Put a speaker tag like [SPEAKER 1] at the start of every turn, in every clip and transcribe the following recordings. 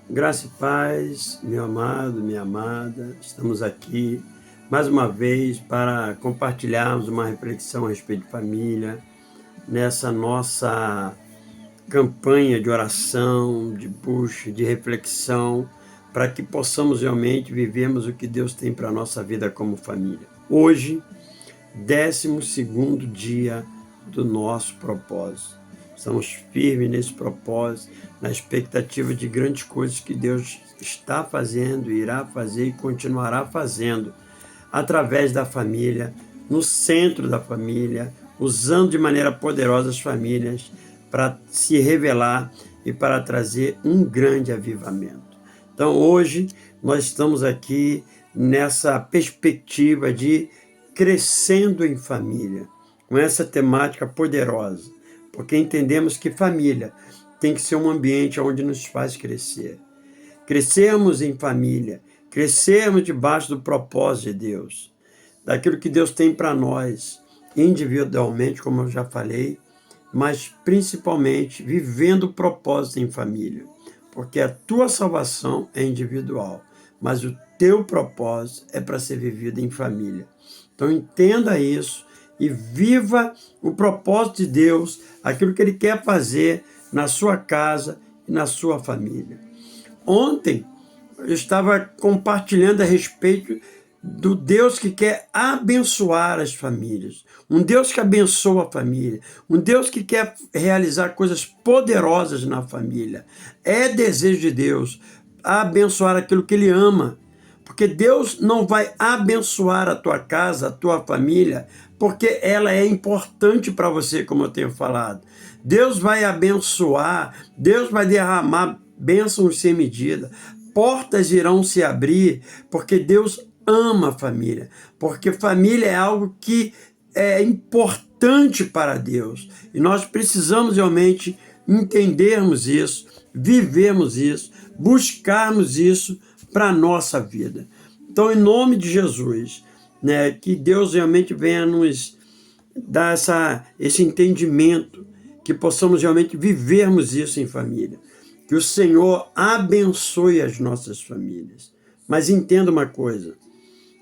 [SPEAKER 1] Graça e paz, meu amado, minha amada, estamos aqui mais uma vez para compartilharmos uma reflexão a respeito de família, nessa nossa campanha de oração, de busca, de reflexão, para que possamos realmente vivermos o que Deus tem para a nossa vida como família. Hoje, 12º dia do nosso propósito. Estamos firmes nesse propósito, na expectativa de grandes coisas que Deus está fazendo, irá fazer e continuará fazendo através da família, no centro da família, usando de maneira poderosa as famílias para se revelar e para trazer um grande avivamento. Então, hoje, nós estamos aqui nessa perspectiva de crescendo em família, com essa temática poderosa, porque entendemos que família tem que ser um ambiente onde nos faz crescer. Crescermos em família, crescermos debaixo do propósito de Deus, daquilo que Deus tem para nós, individualmente, como eu já falei, mas principalmente vivendo o propósito em família, porque a tua salvação é individual, mas o teu propósito é para ser vivido em família. Então entenda isso e viva o propósito de Deus, aquilo que Ele quer fazer na sua casa e na sua família. Ontem eu estava compartilhando a respeito do Deus que quer abençoar as famílias, um Deus que abençoa a família, um Deus que quer realizar coisas poderosas na família. É desejo de Deus abençoar aquilo que Ele ama, porque Deus não vai abençoar a tua casa, a tua família, porque ela é importante para você, como eu tenho falado. Deus vai abençoar, Deus vai derramar bênçãos sem medida, portas irão se abrir, porque Deus ama a família, porque família é algo que é importante para Deus, e nós precisamos realmente entendermos isso, vivermos isso, buscarmos isso para a nossa vida. Então, em nome de Jesus, que Deus realmente venha nos dar esse entendimento, que possamos realmente vivermos isso em família. Que o Senhor abençoe as nossas famílias. Mas entenda uma coisa,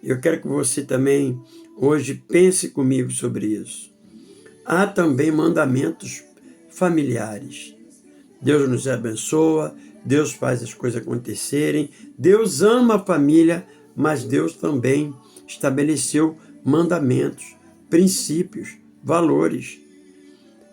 [SPEAKER 1] eu quero que você também hoje pense comigo sobre isso. Há também mandamentos familiares. Deus nos abençoa, Deus faz as coisas acontecerem, Deus ama a família, mas Deus também estabeleceu mandamentos, princípios, valores.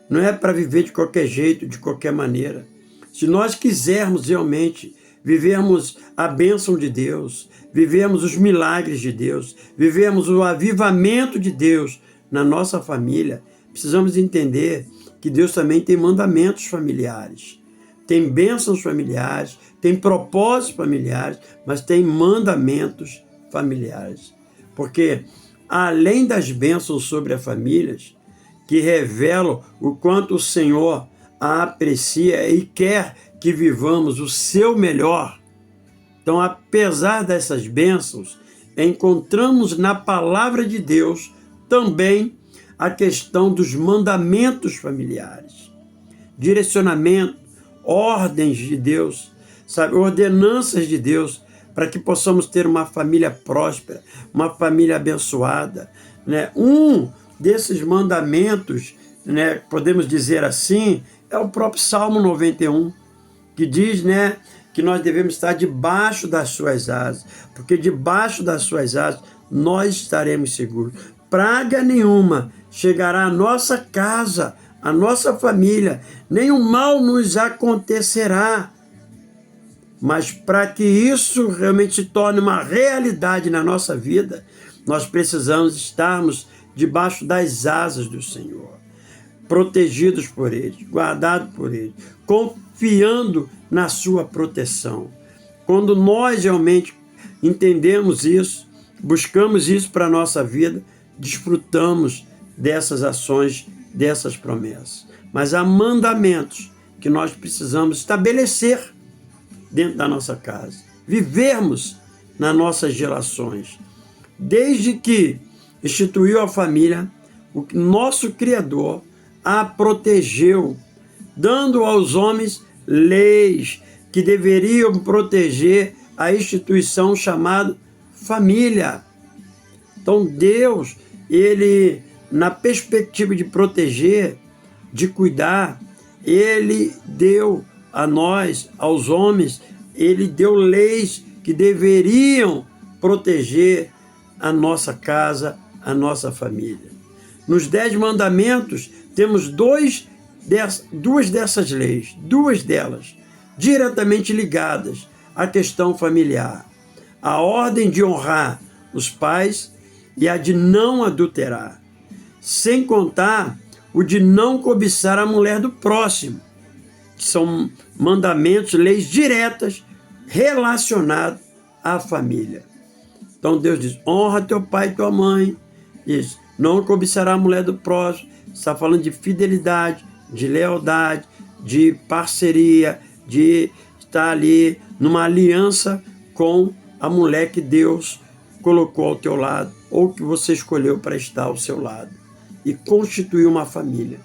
[SPEAKER 1] Não é para viver de qualquer jeito, de qualquer maneira. Se nós quisermos realmente vivermos a bênção de Deus, vivermos os milagres de Deus, vivermos o avivamento de Deus na nossa família, precisamos entender que Deus também tem mandamentos familiares, tem bênçãos familiares, tem propósitos familiares, mas tem mandamentos familiares. Porque além das bênçãos sobre as famílias, que revelam o quanto o Senhor a aprecia e quer que vivamos o seu melhor. Então, apesar dessas bênçãos, encontramos na palavra de Deus também a questão dos mandamentos familiares, direcionamento, ordens de Deus, sabe, ordenanças de Deus, para que possamos ter uma família próspera, uma família abençoada. Um desses mandamentos, podemos dizer assim, é o próprio Salmo 91, que diz, que nós devemos estar debaixo das suas asas, porque debaixo das suas asas nós estaremos seguros. Praga nenhuma chegará à nossa casa, à nossa família, nenhum mal nos acontecerá. Mas para que isso realmente se torne uma realidade na nossa vida, nós precisamos estarmos debaixo das asas do Senhor, protegidos por Ele, guardados por Ele, confiando na sua proteção. Quando nós realmente entendemos isso, buscamos isso para a nossa vida, desfrutamos dessas ações, dessas promessas. Mas há mandamentos que nós precisamos estabelecer dentro da nossa casa, vivermos nas nossas relações. Desde que instituiu a família, o nosso Criador a protegeu, dando aos homens leis que deveriam proteger a instituição chamada família. Então Deus, Ele, na perspectiva de proteger, de cuidar, Ele deu a nós, aos homens, Ele deu leis que deveriam proteger a nossa casa, a nossa família. Nos 10 mandamentos, temos duas dessas leis, duas delas, diretamente ligadas à questão familiar. A ordem de honrar os pais e a de não adulterar, sem contar o de não cobiçar a mulher do próximo, que são mandamentos, leis diretas relacionadas à família. Então Deus diz, honra teu pai e tua mãe, diz, não cobiçará a mulher do próximo, está falando de fidelidade, de lealdade, de parceria, de estar ali numa aliança com a mulher que Deus colocou ao teu lado, ou que você escolheu para estar ao seu lado, e constituir uma família.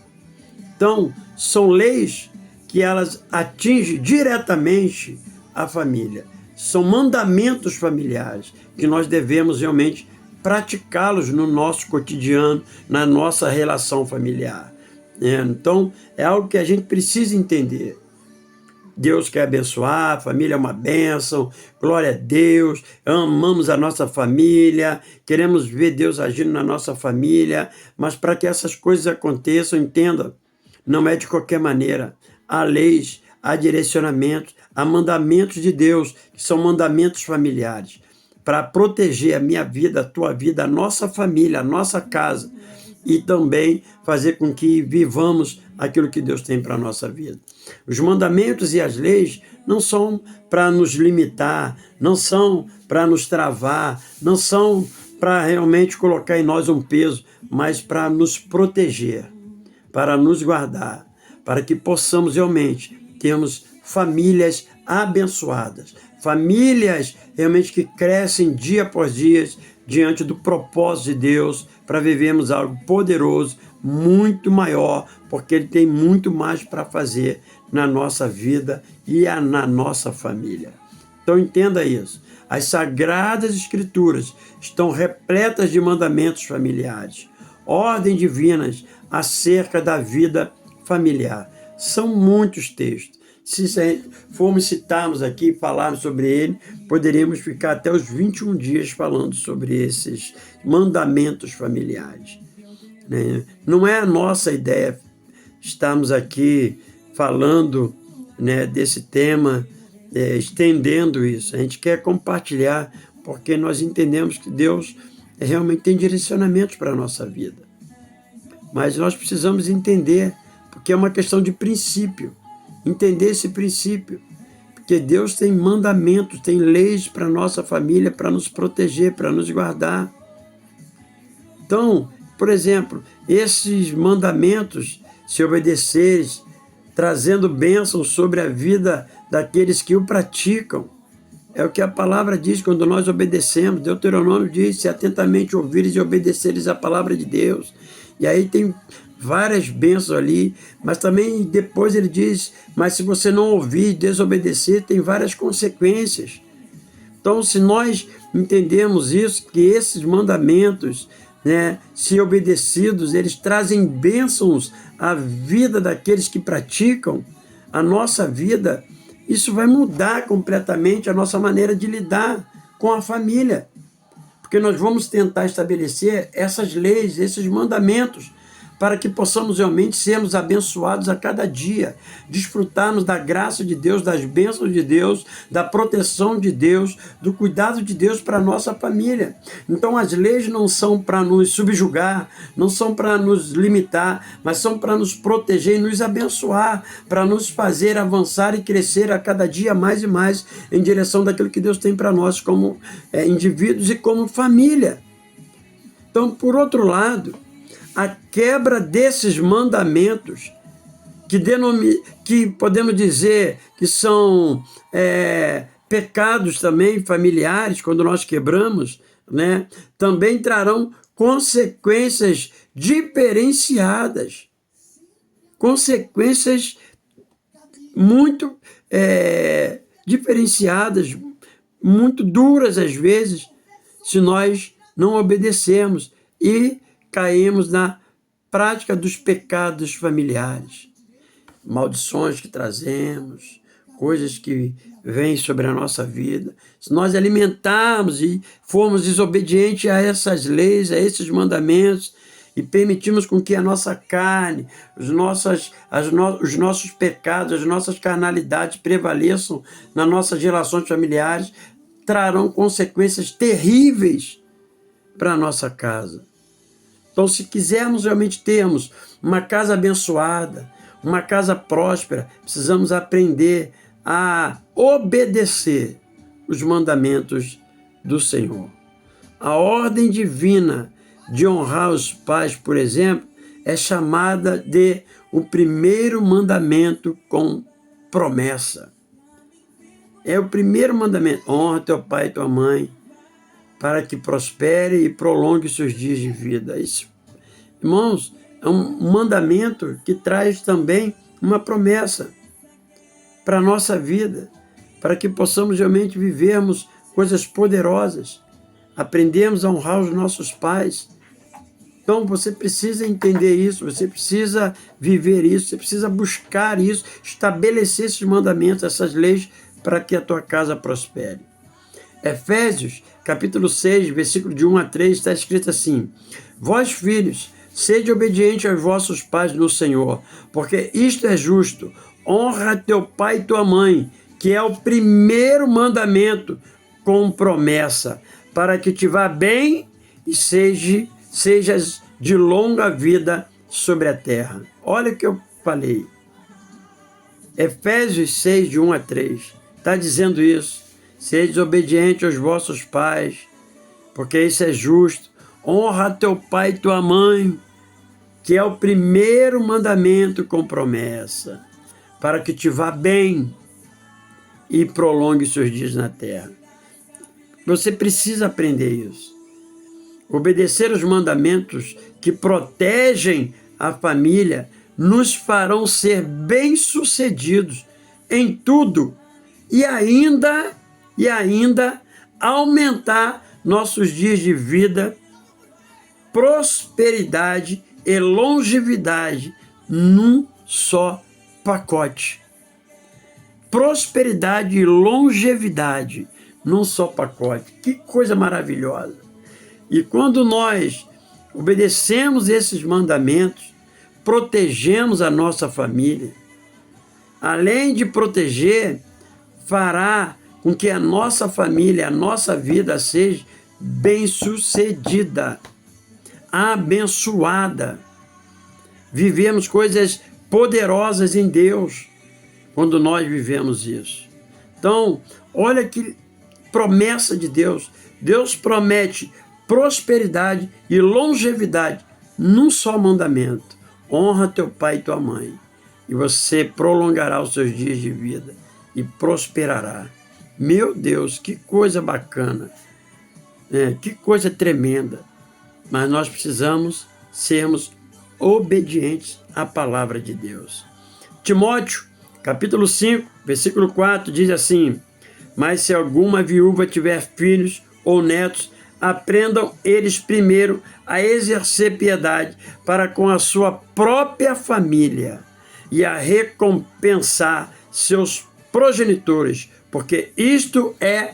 [SPEAKER 1] Então, são leis que elas atingem diretamente a família. São mandamentos familiares que nós devemos realmente praticá-los no nosso cotidiano, na nossa relação familiar. Então, é algo que a gente precisa entender. Deus quer abençoar, a família é uma bênção, glória a Deus, amamos a nossa família, queremos ver Deus agindo na nossa família, mas para que essas coisas aconteçam, entenda, não é de qualquer maneira. Há leis, há direcionamentos, há mandamentos de Deus, que são mandamentos familiares, para proteger a minha vida, a tua vida, a nossa família, a nossa casa, e também fazer com que vivamos aquilo que Deus tem para a nossa vida. Os mandamentos e as leis não são para nos limitar, não são para nos travar, não são para realmente colocar em nós um peso, mas para nos proteger, para nos guardar, para que possamos realmente termos famílias abençoadas, famílias realmente que crescem dia após dia diante do propósito de Deus para vivermos algo poderoso, muito maior, porque Ele tem muito mais para fazer na nossa vida e na nossa família. Então entenda isso. As Sagradas Escrituras estão repletas de mandamentos familiares, ordens divinas acerca da vida familiar. São muitos textos. Se formos citarmos aqui e falarmos sobre ele, poderíamos ficar até os 21 dias falando sobre esses mandamentos familiares. Não é a nossa ideia estarmos aqui falando, desse tema, estendendo isso. A gente quer compartilhar porque nós entendemos que Deus realmente tem direcionamentos para a nossa vida. Mas nós precisamos entender, porque é uma questão de princípio. Entender esse princípio, porque Deus tem mandamentos, tem leis para a nossa família, para nos proteger, para nos guardar. Então, por exemplo, esses mandamentos, se obedeceres, trazendo bênçãos sobre a vida daqueles que o praticam, é o que a palavra diz quando nós obedecemos. Deuteronômio diz, se atentamente ouvires e obedeceres a palavra de Deus. E aí tem várias bênçãos ali, mas também depois ele diz, mas se você não ouvir e desobedecer, tem várias consequências. Então, se nós entendemos isso, que esses mandamentos, se obedecidos, eles trazem bênçãos à vida daqueles que praticam, a nossa vida, isso vai mudar completamente a nossa maneira de lidar com a família. Porque nós vamos tentar estabelecer essas leis, esses mandamentos, para que possamos realmente sermos abençoados a cada dia, desfrutarmos da graça de Deus, das bênçãos de Deus, da proteção de Deus, do cuidado de Deus para a nossa família. Então as leis não são para nos subjugar, não são para nos limitar, mas são para nos proteger e nos abençoar, para nos fazer avançar e crescer a cada dia mais e mais em direção daquilo que Deus tem para nós como indivíduos e como família. Então, por outro lado, a quebra desses mandamentos, que podemos dizer que são pecados também familiares, quando nós quebramos, também trarão consequências diferenciadas, consequências muito diferenciadas, muito duras às vezes, se nós não obedecermos e caímos na prática dos pecados familiares, maldições que trazemos, coisas que vêm sobre a nossa vida. Se nós alimentarmos e formos desobedientes a essas leis, a esses mandamentos, e permitimos com que a nossa carne, os nossos pecados, as nossas carnalidades prevaleçam nas nossas relações familiares, trarão consequências terríveis para a nossa casa. Então, se quisermos realmente termos uma casa abençoada, uma casa próspera, precisamos aprender a obedecer os mandamentos do Senhor. A ordem divina de honrar os pais, por exemplo, é chamada de o primeiro mandamento com promessa. É o primeiro mandamento: honra teu pai e tua mãe, para que prospere e prolongue seus dias de vida. Isso, irmãos, é um mandamento que traz também uma promessa para a nossa vida, para que possamos realmente vivermos coisas poderosas, aprendemos a honrar os nossos pais. Então você precisa entender isso, você precisa viver isso, você precisa buscar isso, estabelecer esses mandamentos, essas leis, para que a tua casa prospere. Efésios, capítulo 6, versículo de 1 a 3, está escrito assim: vós, filhos, sede obedientes aos vossos pais no Senhor, porque isto é justo. Honra teu pai e tua mãe, que é o primeiro mandamento com promessa, para que te vá bem e sejas de longa vida sobre a terra. Olha o que eu falei. Efésios 6, de 1 a 3, está dizendo isso. Sede obedientes aos vossos pais, porque isso é justo. Honra teu pai e tua mãe, que é o primeiro mandamento com promessa, para que te vá bem e prolongue seus dias na terra. Você precisa aprender isso. Obedecer os mandamentos que protegem a família nos farão ser bem-sucedidos em tudo e ainda aumentar nossos dias de vida, prosperidade e longevidade num só pacote. Prosperidade e longevidade num só pacote. Que coisa maravilhosa! E quando nós obedecemos esses mandamentos, protegemos a nossa família. Além de proteger, fará com que a nossa família, a nossa vida seja bem-sucedida, abençoada. Vivemos coisas poderosas em Deus quando nós vivemos isso. Então, olha que promessa de Deus. Deus promete prosperidade e longevidade num só mandamento: honra teu pai e tua mãe, e você prolongará os seus dias de vida e prosperará. Meu Deus, que coisa bacana, que coisa tremenda. Mas nós precisamos sermos obedientes à palavra de Deus. Timóteo, capítulo 5, versículo 4, diz assim: mas se alguma viúva tiver filhos ou netos, aprendam eles primeiro a exercer piedade para com a sua própria família e a recompensar seus progenitores, porque isto é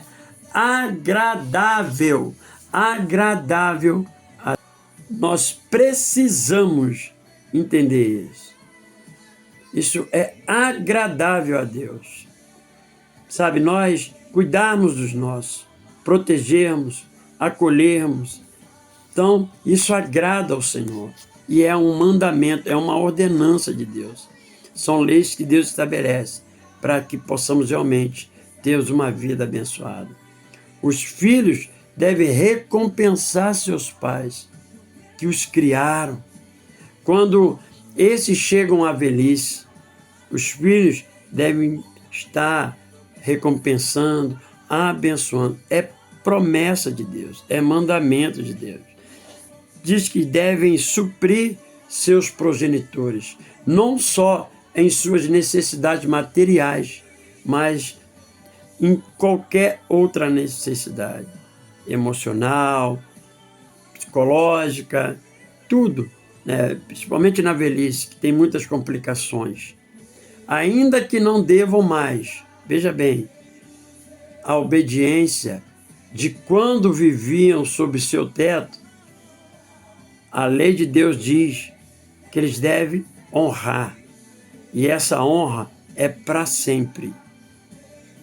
[SPEAKER 1] agradável. Agradável. Nós precisamos entender isso. Isso é agradável a Deus. Sabe, nós cuidarmos dos nossos, protegermos, acolhermos. Então, isso agrada ao Senhor. E é um mandamento, é uma ordenança de Deus. São leis que Deus estabelece para que possamos realmente termos uma vida abençoada. Os filhos devem recompensar seus pais que os criaram. Quando esses chegam à velhice, os filhos devem estar recompensando, abençoando. É promessa de Deus, é mandamento de Deus. Diz que devem suprir seus progenitores, não só em suas necessidades materiais, mas em qualquer outra necessidade, emocional, psicológica, tudo, né? Principalmente na velhice, que tem muitas complicações. Ainda que não devam mais, veja bem, a obediência de quando viviam sob seu teto, a lei de Deus diz que eles devem honrar. E essa honra é para sempre.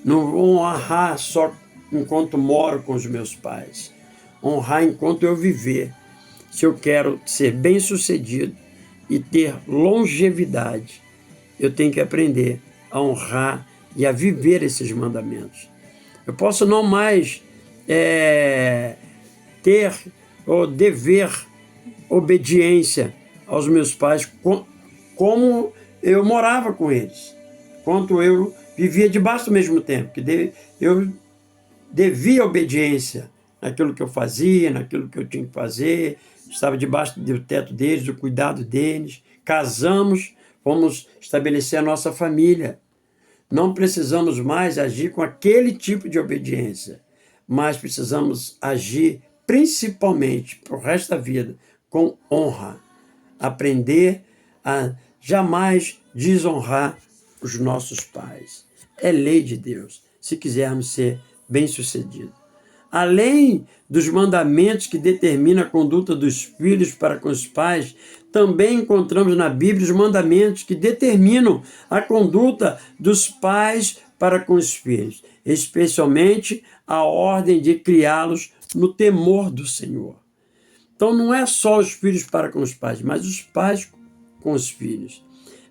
[SPEAKER 1] Não vou honrar só enquanto moro com os meus pais. Honrar enquanto eu viver. Se eu quero ser bem-sucedido e ter longevidade, eu tenho que aprender a honrar e a viver esses mandamentos. Eu posso não mais ter ou dever obediência aos meus pais como eu morava com eles, quanto eu vivia debaixo do mesmo tempo, que eu devia obediência naquilo que eu fazia, naquilo que eu tinha que fazer, estava debaixo do teto deles, do cuidado deles, casamos, vamos estabelecer a nossa família. Não precisamos mais agir com aquele tipo de obediência, mas precisamos agir principalmente para o resto da vida com honra. Aprender a jamais desonrar os nossos pais. É lei de Deus, se quisermos ser bem-sucedidos. Além dos mandamentos que determinam a conduta dos filhos para com os pais, também encontramos na Bíblia os mandamentos que determinam a conduta dos pais para com os filhos, especialmente a ordem de criá-los no temor do Senhor. Então não é só os filhos para com os pais, mas os pais com os filhos.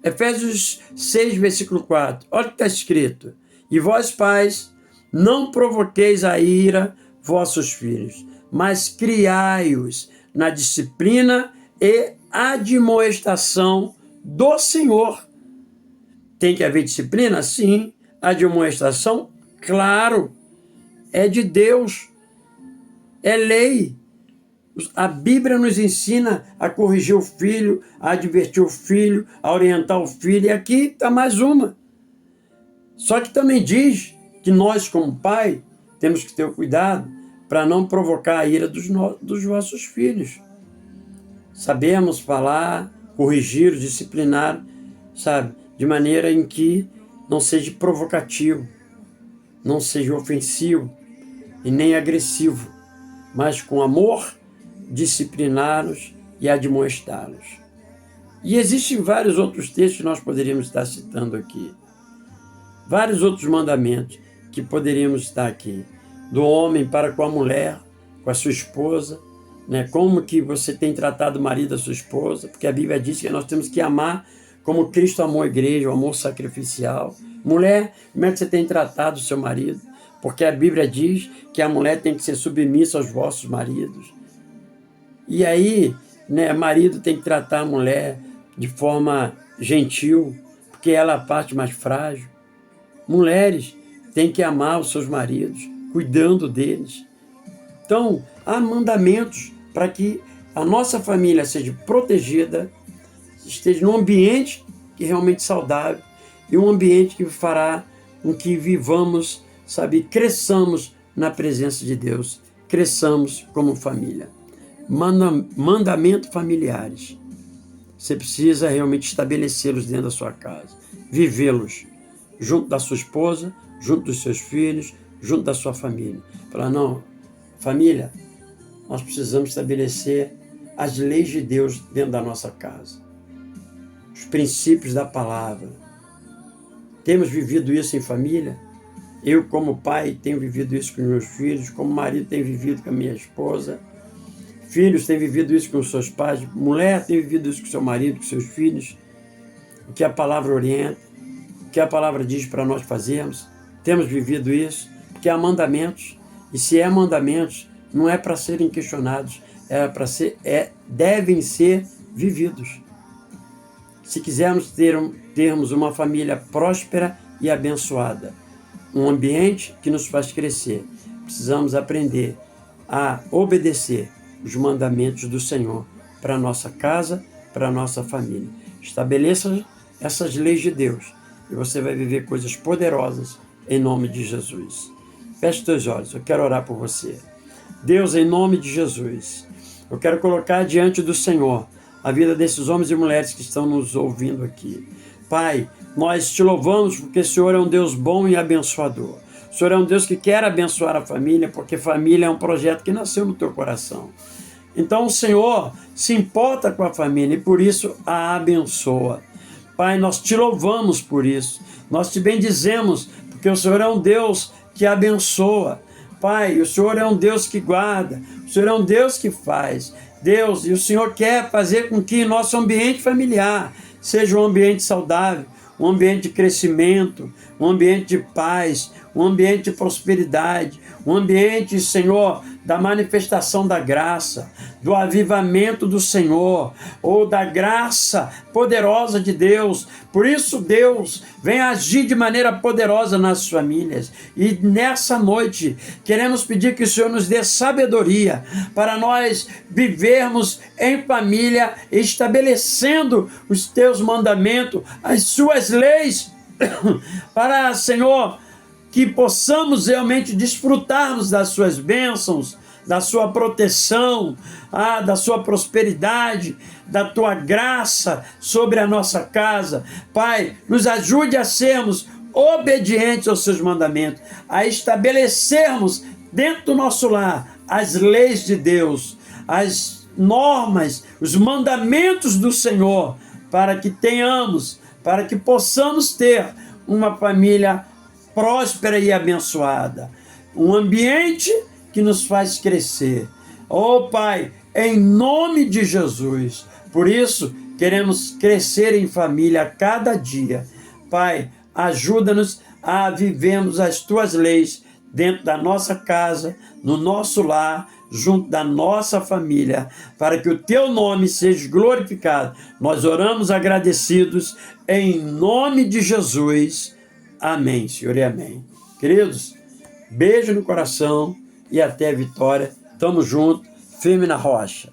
[SPEAKER 1] Efésios 6, versículo 4, olha o que está escrito: e vós, pais, não provoqueis a ira vossos filhos, mas criai-os na disciplina e admoestação do Senhor. Tem que haver disciplina? Sim. Admoestação? Claro. É de Deus. É lei. A Bíblia nos ensina a corrigir o filho, a advertir o filho, a orientar o filho. E aqui está mais uma. Só que também diz que nós, como pai, temos que ter cuidado para não provocar a ira dos vossos filhos. Sabemos falar, corrigir, disciplinar, sabe? De maneira em que não seja provocativo, não seja ofensivo e nem agressivo, mas com amor, discipliná-los e admoestá-los. E existem vários outros textos que nós poderíamos estar citando aqui. Vários outros mandamentos que poderíamos estar aqui. Do homem para com a mulher, com a sua esposa, né? Como que você tem tratado o marido da sua esposa, porque a Bíblia diz que nós temos que amar como Cristo amou a igreja, o amor sacrificial. Mulher, como é que você tem tratado o seu marido? Porque a Bíblia diz que a mulher tem que ser submissa aos vossos maridos. E aí, né, marido tem que tratar a mulher de forma gentil, porque ela é a parte mais frágil. Mulheres têm que amar os seus maridos, cuidando deles. Então, há mandamentos para que a nossa família seja protegida, esteja num ambiente que é realmente saudável e um ambiente que fará com que vivamos, sabe, cresçamos na presença de Deus, cresçamos como família. Mandamentos familiares. Você precisa realmente estabelecê-los dentro da sua casa, vivê-los junto da sua esposa, junto dos seus filhos, junto da sua família. Falar, não, família, nós precisamos estabelecer as leis de Deus dentro da nossa casa. Os princípios da palavra. Temos vivido isso em família? Eu, como pai, tenho vivido isso com meus filhos, como marido, tenho vivido com a minha esposa. Filhos têm vivido isso com os seus pais. Mulher tem vivido isso com seu marido, com seus filhos. O que a palavra orienta, o que a palavra diz para nós fazermos. Temos vivido isso, porque há mandamentos. E se há mandamentos, não é para serem questionados, devem ser vividos. Se quisermos termos uma família próspera e abençoada, um ambiente que nos faz crescer, precisamos aprender a obedecer os mandamentos do Senhor para a nossa casa, para a nossa família. Estabeleça essas leis de Deus e você vai viver coisas poderosas em nome de Jesus. Feche teus olhos, eu quero orar por você. Deus, em nome de Jesus, eu quero colocar diante do Senhor a vida desses homens e mulheres que estão nos ouvindo aqui. Pai, nós te louvamos porque o Senhor é um Deus bom e abençoador. O Senhor é um Deus que quer abençoar a família, porque família é um projeto que nasceu no teu coração. Então o Senhor se importa com a família e por isso a abençoa. Pai, nós te louvamos por isso. Nós te bendizemos porque o Senhor é um Deus que abençoa. Pai, o Senhor é um Deus que guarda. O Senhor é um Deus que faz. Deus, e o Senhor quer fazer com que nosso ambiente familiar seja um ambiente saudável, um ambiente de crescimento, um ambiente de paz, um ambiente de prosperidade, um ambiente, Senhor, da manifestação da graça, do avivamento do Senhor, ou da graça poderosa de Deus. Por isso, Deus, vem agir de maneira poderosa nas famílias. E nessa noite, queremos pedir que o Senhor nos dê sabedoria para nós vivermos em família, estabelecendo os teus mandamentos, as suas leis, para, Senhor, que possamos realmente desfrutarmos das suas bênçãos, da sua proteção, da sua prosperidade, da tua graça sobre a nossa casa. Pai, nos ajude a sermos obedientes aos seus mandamentos, a estabelecermos dentro do nosso lar as leis de Deus, as normas, os mandamentos do Senhor, para que tenhamos, para que possamos ter uma família próspera e abençoada, um ambiente que nos faz crescer. Oh Pai, em nome de Jesus, por isso queremos crescer em família a cada dia. Pai, ajuda-nos a vivermos as tuas leis dentro da nossa casa, no nosso lar, junto da nossa família, para que o teu nome seja glorificado. Nós oramos agradecidos em nome de Jesus. Amém, Senhor, e amém. Queridos, beijo no coração e até a vitória. Tamo junto, firme na rocha.